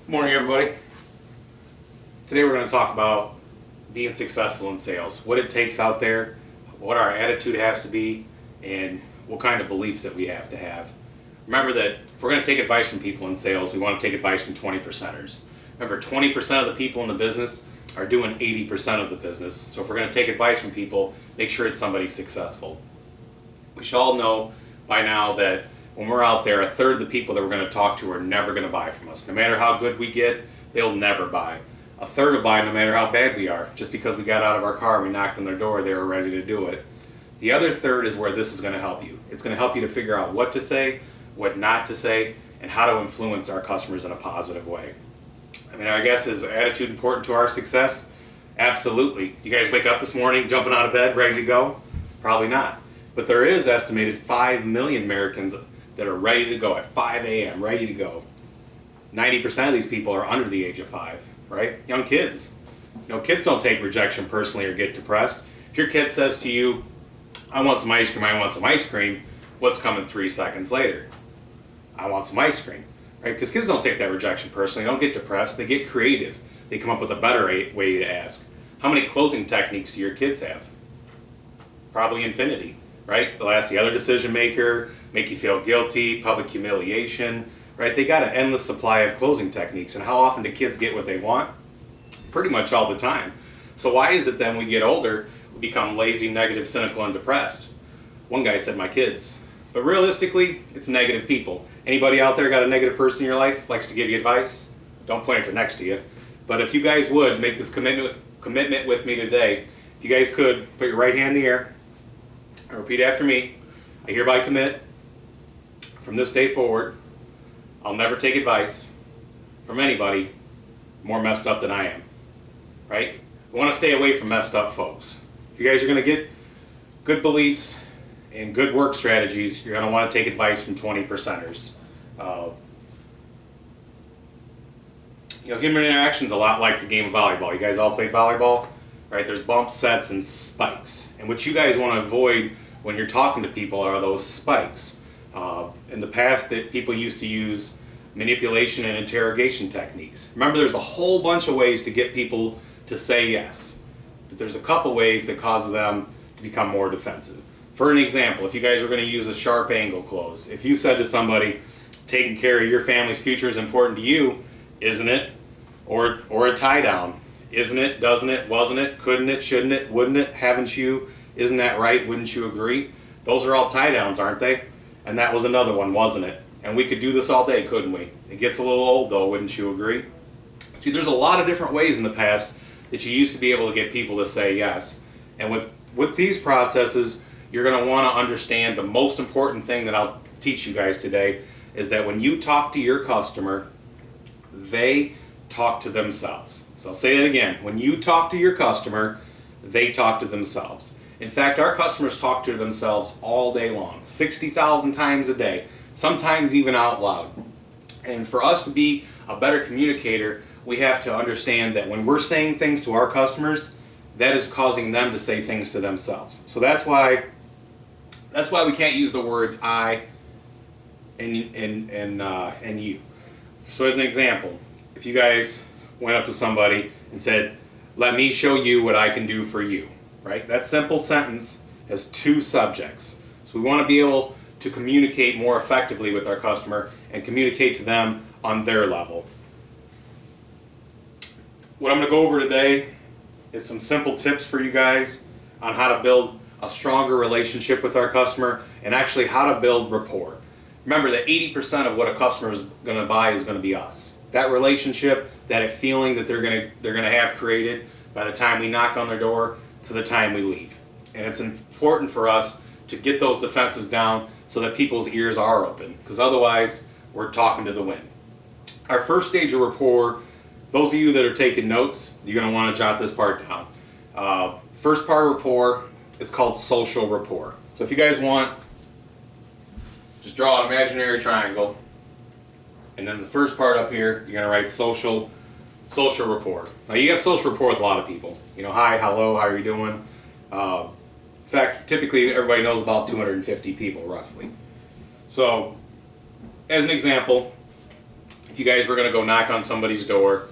Good morning, everybody. Today we're going to talk about being successful in sales, what it takes out there, what our attitude has to be, and what kind of beliefs that we have to have. Remember that if we're going to take advice from people in sales, we want to take advice from 20%ers. Remember, 20% of the people in the business are doing 80% of the business. So if we're going to take advice from people, make sure it's somebody successful. We should all know by now that when we're out there, a third of the people that we're going to talk to are never going to buy from us. No matter how good we get, they'll never buy. A third will buy no matter how bad we are. Just because we got out of our car and we knocked on their door, they were ready to do it. The other third is where this is going to help you. It's going to help you to figure out what to say, what not to say, and how to influence our customers in a positive way. I mean, I guess, is attitude important to our success? Absolutely. You guys wake up this morning, jumping out of bed, ready to go? Probably not. But there is estimated 5 million Americans that are ready to go at 5 a.m., ready to go. 90% of these people are under the age of 5, right? Young kids. Kids don't take rejection personally or get depressed. If your kid says to you, I want some ice cream, what's coming 3 seconds later? I want some ice cream, right? Because kids don't take that rejection personally. They don't get depressed. They get creative. They come up with a better way to ask. How many closing techniques do your kids have? Probably infinity, right? They'll ask the other decision maker, make you feel guilty, public humiliation, right? They got an endless supply of closing techniques. And how often do kids get what they want? Pretty much all the time. So why is it then we get older, we become lazy, negative, cynical, and depressed? One guy said, my kids. But realistically, it's negative people. Anybody out there got a negative person in your life, likes to give you advice? Don't point it for next to you. But if you guys would make this commitment with me today, if you guys could put your right hand in the air and repeat after me. I hereby commit, from this day forward, I'll never take advice from anybody more messed up than I am. Right? We want to stay away from messed up folks. If you guys are going to get good beliefs and good work strategies, you're going to want to take advice from 20%ers. Human interaction is a lot like the game of volleyball. You guys all played volleyball? Right? There's bumps, sets, and spikes. And what you guys want to avoid when you're talking to people are those spikes. In the past, that people used to use manipulation and interrogation techniques. Remember, there's a whole bunch of ways to get people to say yes. But there's a couple ways that cause them to become more defensive. For an example, if you guys were going to use a sharp angle close, if you said to somebody, taking care of your family's future is important to you, isn't it? Or a tie down. Isn't it? Doesn't it? Wasn't it? Couldn't it? Shouldn't it? Wouldn't it? Haven't you? Isn't that right? Wouldn't you agree? Those are all tie downs, aren't they? And that was another one, wasn't it? And we could do this all day, couldn't we? It gets a little old though, wouldn't you agree? See, there's a lot of different ways in the past that you used to be able to get people to say yes. And with these processes, you're going to want to understand the most important thing that I'll teach you guys today is that when you talk to your customer, they talk to themselves. So I'll say it again. When you talk to your customer, they talk to themselves. In fact, our customers talk to themselves all day long, 60,000 times a day, sometimes even out loud. And for us to be a better communicator, we have to understand that when we're saying things to our customers, that is causing them to say things to themselves. So that's why we can't use the words I and you. So as an example, if you guys went up to somebody and said, let me show you what I can do for you, right? That simple sentence has two subjects. So we want to be able to communicate more effectively with our customer and communicate to them on their level. What I'm going to go over today is some simple tips for you guys on how to build a stronger relationship with our customer and actually how to build rapport. Remember that 80% of what a customer is going to buy is going to be us. That relationship, that feeling that they're going to have created by the time we knock on their door to the time we leave. And it's important for us to get those defenses down so that people's ears are open, because otherwise we're talking to the wind. Our first stage of rapport, those of you that are taking notes, you're going to want to jot this part down. First part of rapport is called social rapport. So if you guys want, just draw an imaginary triangle, and then the first part up here, you're going to write social rapport. Now you have social rapport with a lot of people. Hi, hello, how are you doing? In fact, typically everybody knows about 250 people roughly. So, as an example, if if you guys were going to go knock on somebody's door,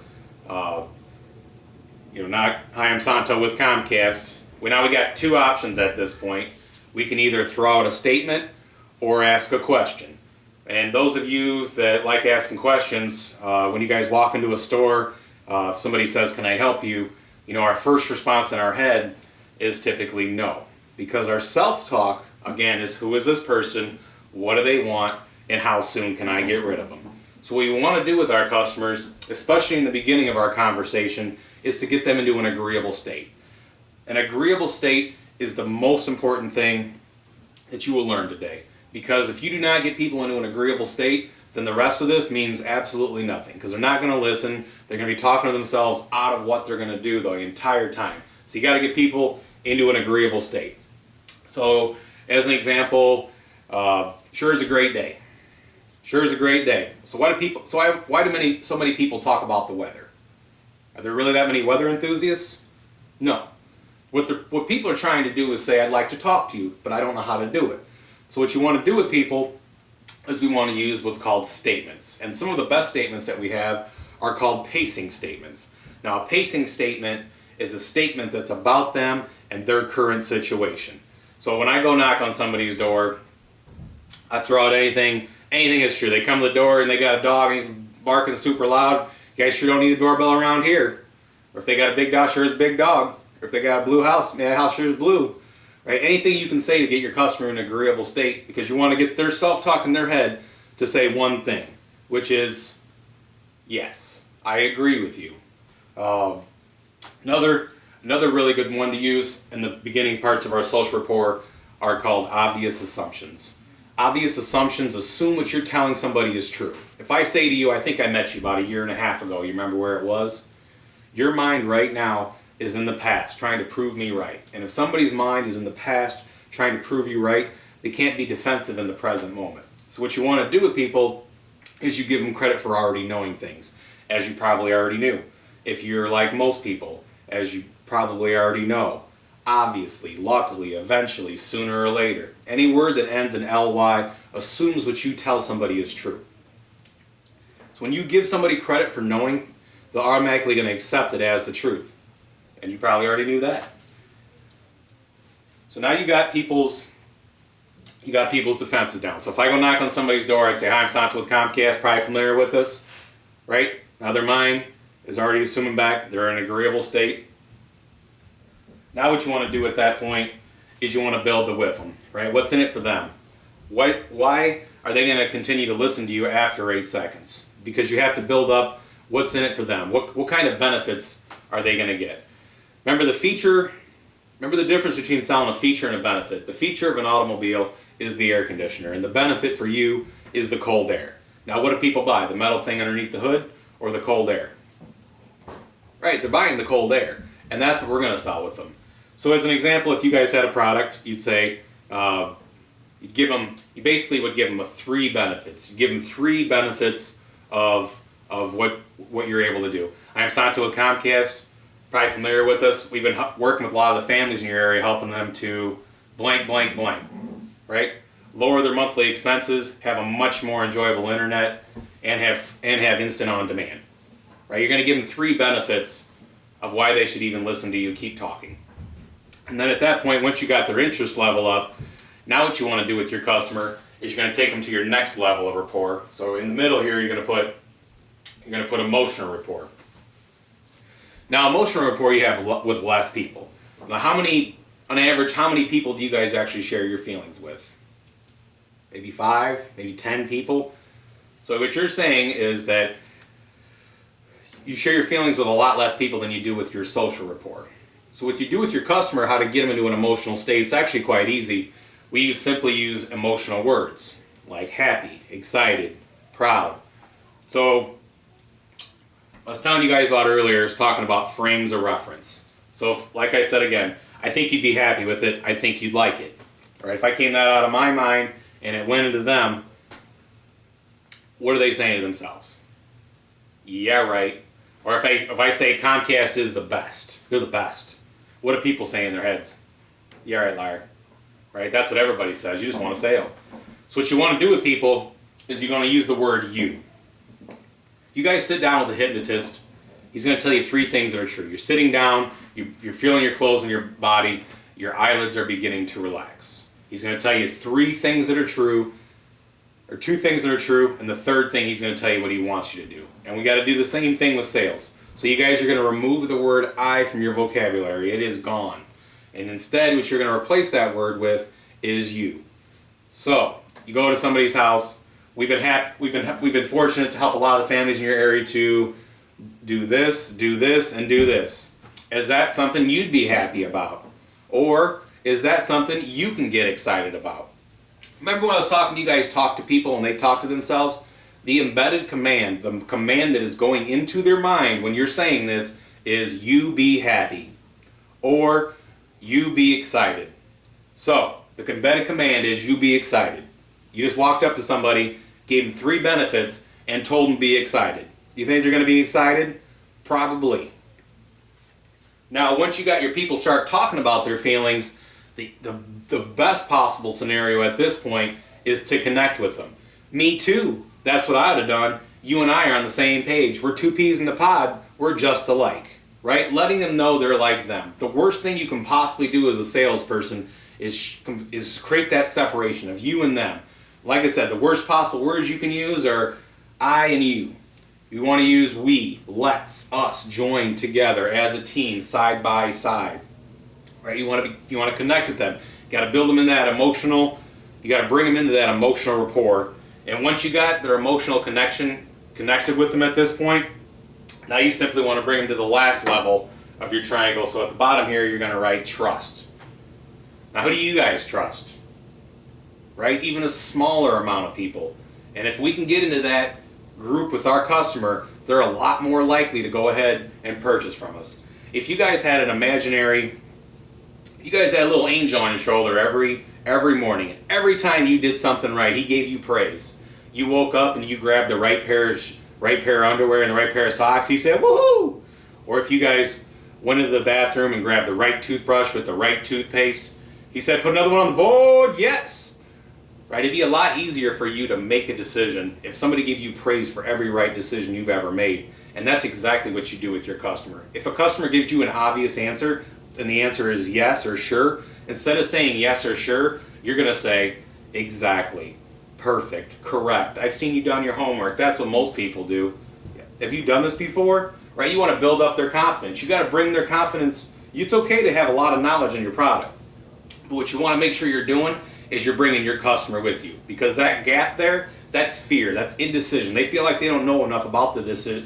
knock, hi, I'm Santo with Comcast. We got two options at this point. We can either throw out a statement or ask a question. And those of you that like asking questions, when you guys walk into a store, if somebody says, "Can I help you?" Our first response in our head is typically no. Because our self-talk, again, is who is this person, what do they want, and how soon can I get rid of them? So what we want to do with our customers, especially in the beginning of our conversation, is to get them into an agreeable state. An agreeable state is the most important thing that you will learn today. Because if you do not get people into an agreeable state, then the rest of this means absolutely nothing. Because they're not going to listen. They're going to be talking to themselves out of what they're going to do the entire time. So you got to get people into an agreeable state. So, as an example, sure is a great day. Sure is a great day. So why do so many people talk about the weather? Are there really that many weather enthusiasts? No. What people are trying to do is say, "I'd like to talk to you, but I don't know how to do it." So what you want to do with people is we want to use what's called statements. And some of the best statements that we have are called pacing statements. Now, a pacing statement is a statement that's about them and their current situation. So when I go knock on somebody's door, I throw out anything is true. They come to the door and they got a dog and he's barking super loud. You guys sure don't need a doorbell around here. Or if they got a big dog, sure is a big dog. Or if they got a blue house, man, the house sure is blue. Right? Anything you can say to get your customer in an agreeable state, because you want to get their self-talk in their head to say one thing, which is, yes, I agree with you. Another really good one to use in the beginning parts of our social rapport are called obvious assumptions. Obvious assumptions assume what you're telling somebody is true. If I say to you, "I think I met you about a year and a half ago," you remember where it was? Your mind right now is in the past, trying to prove me right. And if somebody's mind is in the past, trying to prove you right, they can't be defensive in the present moment. So what you want to do with people is you give them credit for already knowing things, as you probably already knew. If you're like most people, as you probably already know. Obviously, luckily, eventually, sooner or later. Any word that ends in ly assumes what you tell somebody is true. So when you give somebody credit for knowing, they're automatically going to accept it as the truth. And you probably already knew that. So now you got people's defenses down. So if I go knock on somebody's door, I'd say, "Hi, I'm Santo with Comcast," probably familiar with this, right? Now their mind is already assuming back they're in an agreeable state. Now what you want to do at that point is you want to build the with them, right? What's in it for them? Why are they going to continue to listen to you after 8 seconds? Because you have to build up what's in it for them. What kind of benefits are they going to get? Remember the difference between selling a feature and a benefit. The feature of an automobile is the air conditioner, and the benefit for you is the cold air. Now what do people buy? The metal thing underneath the hood or the cold air? Right, they're buying the cold air, and that's what we're going to sell with them. So as an example, if you guys had a product, you'd say, you basically would give them 3 benefits. You give them 3 benefits of what you're able to do. I'm Santo with Comcast, probably familiar with us. We've been working with a lot of the families in your area, helping them to blank, blank, blank, right? Lower their monthly expenses, have a much more enjoyable internet, and have instant on demand, right? You're going to give them 3 benefits of why they should even listen to you. Keep talking. And then at that point, once you got their interest level up, now what you want to do with your customer is you're going to take them to your next level of rapport. So in the middle here, you're going to put emotional rapport. Now, emotional rapport you have with less people. Now, on average, how many people do you guys actually share your feelings with? Maybe 5, maybe 10 people. So what you're saying is that you share your feelings with a lot less people than you do with your social rapport. So what you do with your customer, how to get them into an emotional state, it's actually quite easy. We simply use emotional words like happy, excited, proud. So I was telling you guys about earlier, I was talking about frames of reference. So like I said again, I think you'd be happy with it. I think you'd like it. All right, if I came that out of my mind and it went into them, what are they saying to themselves? Yeah, right. Or if I say Comcast is the best, they're the best. What do people say in their heads? Yeah, right, liar. Right? That's what everybody says. You just want a sale. So what you want to do with people is you're going to use the word you. If you guys sit down with a hypnotist, he's going to tell you 3 things that are true. You're sitting down, you're feeling your clothes in your body, your eyelids are beginning to relax. He's going to tell you 3 things that are true, or 2 things that are true, and the 3rd thing he's going to tell you what he wants you to do. And we got to do the same thing with sales. So you guys are going to remove the word I from your vocabulary. It is gone. And instead, what you're going to replace that word with is you. So you go to somebody's house. We've been fortunate to help a lot of the families in your area to do this, and do this. Is that something you'd be happy about? Or is that something you can get excited about? Remember when I was talking to you guys talk to people and they talk to themselves? The embedded command, the command that is going into their mind when you're saying this is you be happy or you be excited. So the embedded command is you be excited. You just walked up to somebody, gave them 3 benefits, and told them be excited. Do you think they're going to be excited? Probably. Now, once you got your people start talking about their feelings, the best possible scenario at this point is to connect with them. Me too. That's what I would have done. You and I are on the same page. We're 2 peas in the pod. We're just alike, right? Letting them know they're like them. The worst thing you can possibly do as a salesperson is create that separation of you and them. Like I said, the worst possible words you can use are I and you. You want to use we, let's, us, join together as a team, side by side. Right? You want to connect with them. You got to build them in that emotional. You got to bring them into that emotional rapport. And once you got their emotional connected with them at this point, now you simply want to bring them to the last level of your triangle. So at the bottom here, you're going to write trust. Now, who do you guys trust? Right? Even a smaller amount of people. And if we can get into that group with our customer, they're a lot more likely to go ahead and purchase from us. If you guys had a little angel on your shoulder every morning, and every time you did something right, he gave you praise. You woke up and you grabbed the right pair of underwear and the right pair of socks, he said, woohoo! Or if you guys went into the bathroom and grabbed the right toothbrush with the right toothpaste, he said, put another one on the board, yes! Right? It'd be a lot easier for you to make a decision if somebody gave you praise for every right decision you've ever made. And that's exactly what you do with your customer. If a customer gives you an obvious answer, and the answer is yes or sure, instead of saying yes or sure, you're going to say exactly, perfect, correct. I've seen you done your homework. That's what most people do. Have you done this before? Right? You want to build up their confidence. You got to bring their confidence. It's okay to have a lot of knowledge in your product. But what you want to make sure you're doing is you're bringing your customer with you. Because that gap there, that's fear, that's indecision. They feel like they don't know enough about the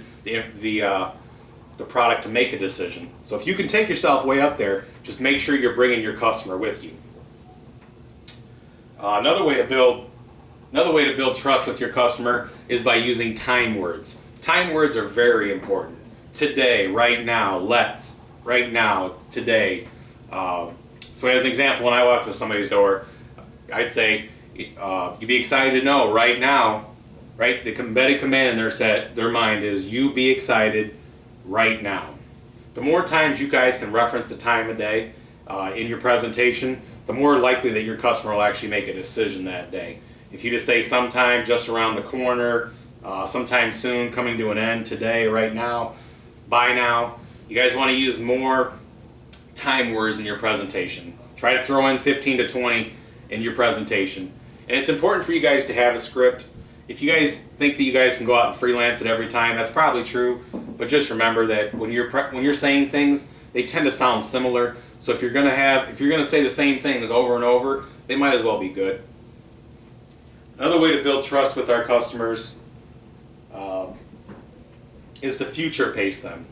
product to make a decision. So if you can take yourself way up there, just make sure you're bringing your customer with you. Another way to build trust with your customer is by using time words. Time words are very important. Today, right now, let's, right now, today. So as an example, when I walk to somebody's door, I'd say, you'd be excited to know right now, right? The embedded command in their mind is you be excited right now. The more times you guys can reference the time of day in your presentation, the more likely that your customer will actually make a decision that day. If you just say sometime just around the corner, sometime soon, coming to an end, today, right now, buy now, you guys want to use more time words in your presentation. Try to throw in 15 to 20 in your presentation. And it's important for you guys to have a script. If you guys think that you guys can go out and freelance it every time, that's probably true. But just remember that when you're saying things, they tend to sound similar. So if you're gonna say the same things over and over, they might as well be good. Another way to build trust with our customers is to future pace them.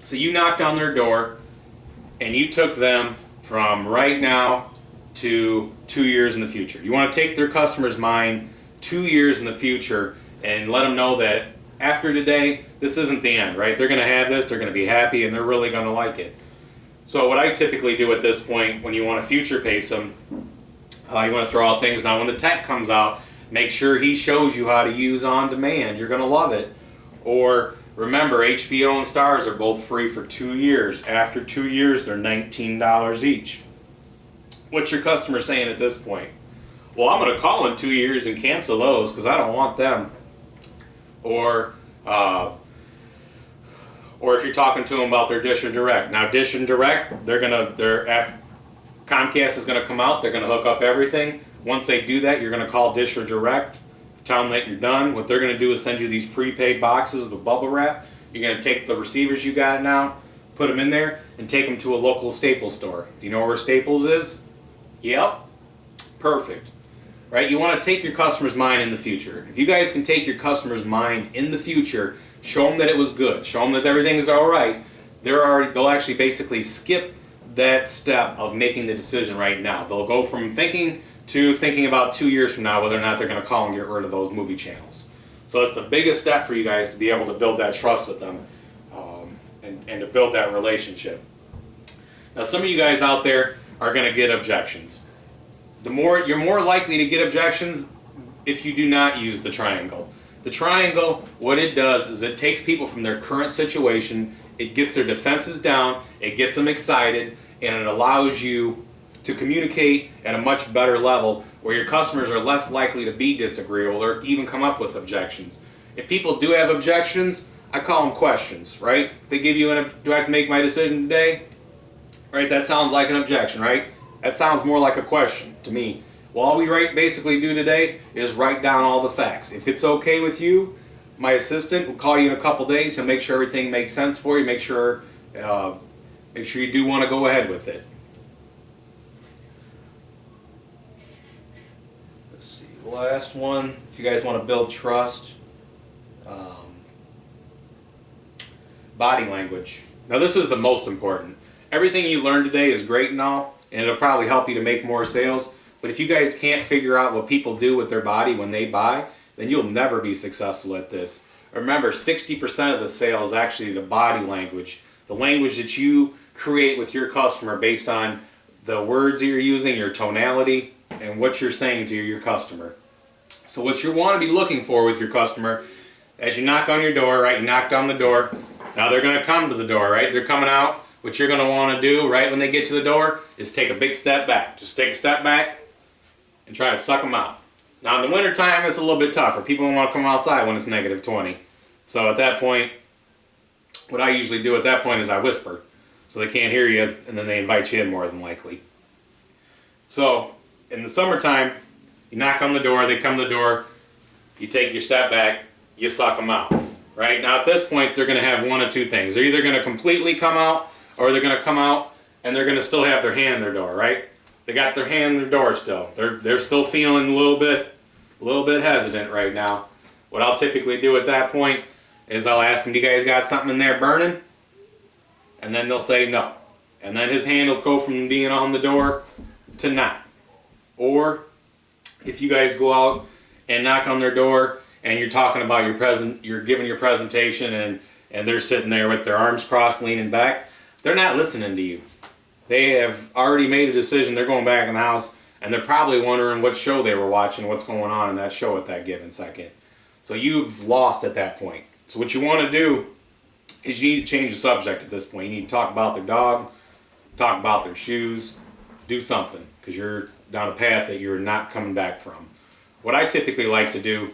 So you knocked on their door and you took them from right now to 2 years in the future. You want to take their customer's mind 2 years in the future and let them know that after today, this isn't the end, right? They're going to have this, they're going to be happy, and they're really going to like it. So what I typically do at this point, when you want to future pace them, you want to throw out things. Now when the tech comes out, make sure he shows you how to use on demand. You're going to love it. Or remember, HBO and Stars are both free for 2 years. After 2 years, they're $19 each. What's your customer saying at this point? Well, I'm going to call in 2 years and cancel those because I don't want them. Or Or if you're talking to them about their Dish or Direct. Now Dish and Direct, Comcast is going to come out, they're going to hook up everything. Once they do that, you're going to call Dish or Direct, tell them that you're done. What they're going to do is send you these prepaid boxes with bubble wrap. You're going to take the receivers you got now, put them in there, and take them to a local Staples store. Do you know where Staples is? Yep. Perfect. Right? You want to take your customer's mind in the future. If you guys can take your customer's mind in the future, show them that it was good, show them that everything is all right, they'll actually basically skip that step of making the decision right now. They'll go from thinking to thinking about 2 years from now whether or not they're going to call and get rid of those movie channels. So it's the biggest step for you guys to be able to build that trust with them, and to build that relationship. Now some of you guys out there are going to get objections. You're more likely to get objections if you do not use the triangle. The triangle, what it does is it takes people from their current situation, it gets their defenses down, it gets them excited, and it allows you to communicate at a much better level where your customers are less likely to be disagreeable or even come up with objections. If people do have objections, I call them questions, right? If they give you do I have to make my decision today? Right, that sounds like an objection, right? That sounds more like a question to me. Well, all we basically do today is write down all the facts. If it's okay with you, my assistant will call you in a couple days. He'll make sure everything makes sense for you. Make sure you do want to go ahead with it. Let's see, the last one. If you guys want to build trust, body language. Now this is the most important. Everything you learned today is great and all, and it'll probably help you to make more sales. But if you guys can't figure out what people do with their body when they buy, then you'll never be successful at this. Remember, 60% of the sale is actually the body language. The language that you create with your customer based on the words that you're using, your tonality, and what you're saying to your customer. So what you want to be looking for with your customer, as you knock on your door, right? You knocked on the door. Now they're going to come to the door, right? They're coming out. What you're going to want to do right when they get to the door is take a big step back. Just take a step back and try to suck them out. Now in the wintertime it's a little bit tougher. People don't want to come outside when it's negative 20. So at that point, what I usually do at that point is I whisper so they can't hear you, and then they invite you in more than likely. So in the summertime, you knock on the door, they come to the door, you take your step back, you suck them out. Right? Now at this point they're going to have one of two things. They're either going to completely come out, or they're going to come out and they're going to still have their hand in their door, right? They got their hand in their door still. They're still feeling a little bit hesitant right now. What I'll typically do at that point is I'll ask them, do you guys got something in there burning? And then they'll say no. And then his hand will go from being on the door to not. Or if you guys go out and knock on their door and you're talking about you're giving your presentation, and they're sitting there with their arms crossed leaning back, they're not listening to you. They have already made a decision. They're going back in the house, and they're probably wondering what show they were watching, what's going on in that show at that given second. So you've lost at that point. So what you want to do is you need to change the subject at this point. You need to talk about their dog, talk about their shoes, do something, because you're down a path that you're not coming back from. What I typically like to do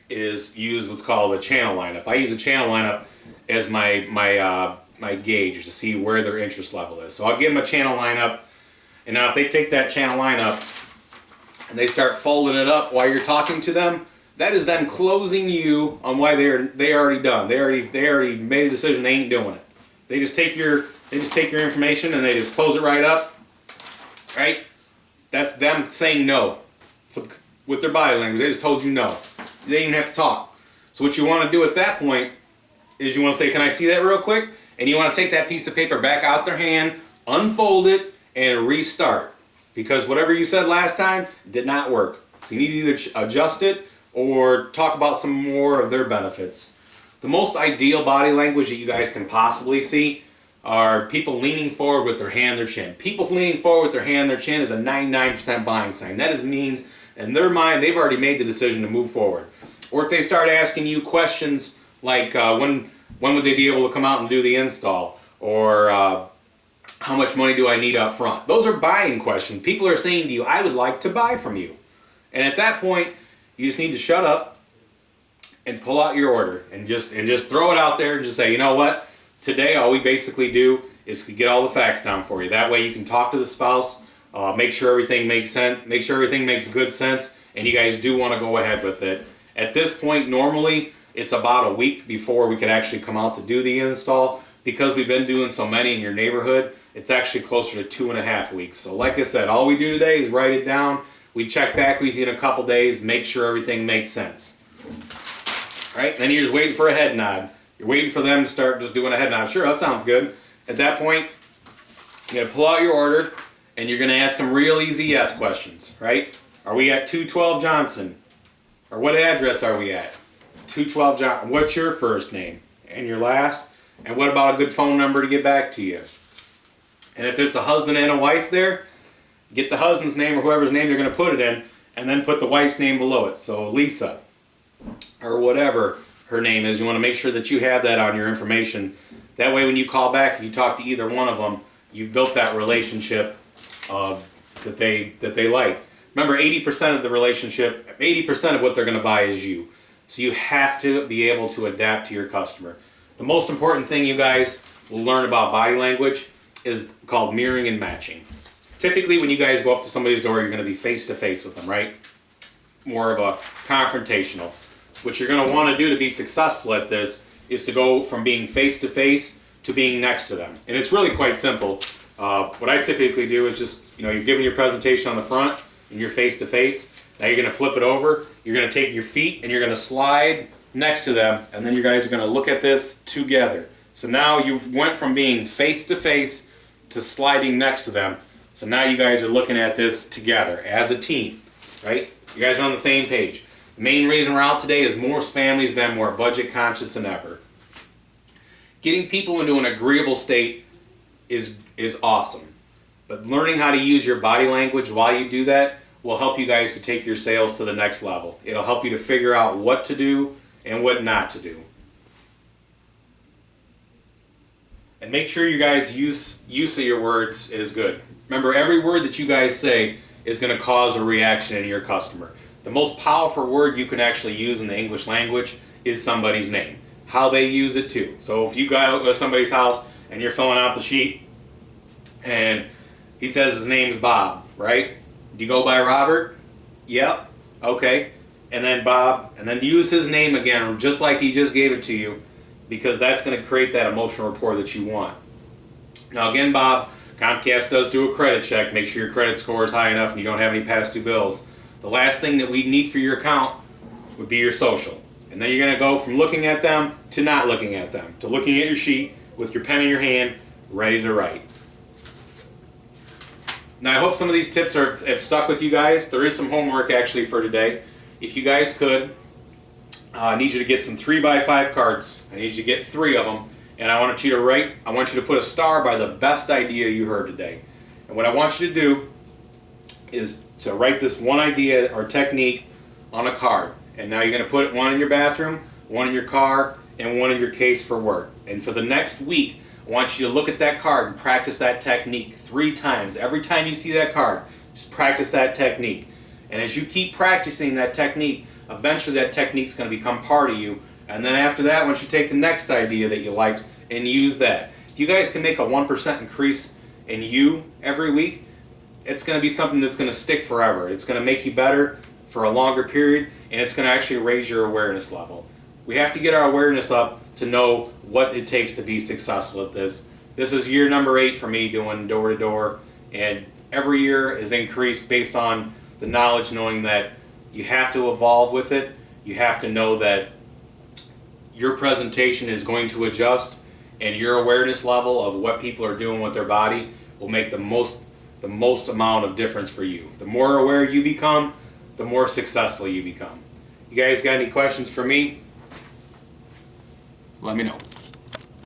is use what's called a channel lineup. I use a channel lineup as my gauge to see where their interest level is. So I'll give them a channel lineup, and now if they take that channel lineup and they start folding it up while you're talking to them, that is them closing you on why they already done. They already made a decision. They ain't doing it. They just take your information and they just close it right up. Right? That's them saying no. So with their body language, they just told you no. They didn't even have to talk. So what you want to do at that point is you want to say, can I see that real quick? And you want to take that piece of paper back out their hand, unfold it, and restart. Because whatever you said last time did not work. So you need to either adjust it or talk about some more of their benefits. The most ideal body language that you guys can possibly see are people leaning forward with their hand, their chin. People leaning forward with their hand, their chin is a 99% buying sign. That means in their mind they've already made the decision to move forward. Or if they start asking you questions like when would they be able to come out and do the install, or how much money do I need up front? Those are buying questions. People are saying to you, I would like to buy from you. And at that point, you just need to shut up and pull out your order and just throw it out there and just say, you know what? Today all we basically do is get all the facts down for you. That way you can talk to the spouse, make sure everything makes sense, make sure everything makes good sense, and you guys do want to go ahead with it. At this point, normally it's about a week before we could actually come out to do the install. Because we've been doing so many in your neighborhood, it's actually closer to 2.5 weeks. So like I said, all we do today is write it down. We check back with you in a couple days, make sure everything makes sense. All right, then you're just waiting for a head nod. You're waiting for them to start just doing a head nod. Sure, that sounds good. At that point, you're gonna pull out your order and you're gonna ask them real easy yes questions, right? Are we at 212 Johnson? Or what address are we at? 212 Johnson. What's your first name and your last? And what about a good phone number to get back to you? And if it's a husband and a wife there, get the husband's name or whoever's name you're going to put it in, and then put the wife's name below it. So Lisa, or whatever her name is, you want to make sure that you have that on your information. That way when you call back, if you talk to either one of them, you've built that relationship that they like. Remember, 80% of the relationship, 80% of what they're going to buy is you. So you have to be able to adapt to your customer. The most important thing you guys will learn about body language is called mirroring and matching. Typically when you guys go up to somebody's door, you're going to be face to face with them, right? More of a confrontational. What you're going to want to do to be successful at this is to go from being face to face to being next to them. And it's really quite simple. What I typically do is just, you're giving your presentation on the front and you're face to face. Now you're going to flip it over. You're going to take your feet and you're going to slide next to them, and then you guys are going to look at this together. So now you've went from being face to face to sliding next to them. So now you guys are looking at this together as a team, right? You guys are on the same page. The main reason we're out today is most families been more budget conscious than ever. Getting people into an agreeable state is awesome, but learning how to use your body language while you do that will help you guys to take your sales to the next level. It'll help you to figure out what to do and what not to do. And make sure you guys use of your words is good. Remember, every word that you guys say is going to cause a reaction in your customer. The most powerful word you can actually use in the English language is somebody's name. How they use it too. So if you go to somebody's house and you're filling out the sheet and he says his name's Bob, right? Do you go by Robert? Yep. Okay. And then Bob, and then use his name again, just like he just gave it to you, because that's going to create that emotional rapport that you want. Now again, Bob, Comcast does do a credit check. Make sure your credit score is high enough and you don't have any past due bills. The last thing that we need for your account would be your social. And then you're going to go from looking at them to not looking at them, to looking at your sheet with your pen in your hand, ready to write. Now I hope some of these tips have stuck with you guys. There is some homework actually for today. If you guys could, I need you to get some 3x5 cards. I need you to get 3 of them, and I want you to put a star by the best idea you heard today. And what I want you to do is to write this one idea or technique on a card. And now you're going to put one in your bathroom, one in your car, and one in your case for work. And for the next week, I want you to look at that card and practice that technique 3 times. Every time you see that card, just practice that technique. And as you keep practicing that technique, eventually that technique's going to become part of you. And then after that, once you take the next idea that you liked and use that. If you guys can make a 1% increase in you every week, it's going to be something that's going to stick forever. It's going to make you better for a longer period, and it's going to actually raise your awareness level. We have to get our awareness up to know what it takes to be successful at this. This is year number 8 for me doing door-to-door, and every year is increased based on the knowledge, knowing that you have to evolve with it. You have to know that your presentation is going to adjust, and your awareness level of what people are doing with their body will make the most amount of difference for you. The more aware you become, the more successful you become. You guys got any questions for me? Let me know.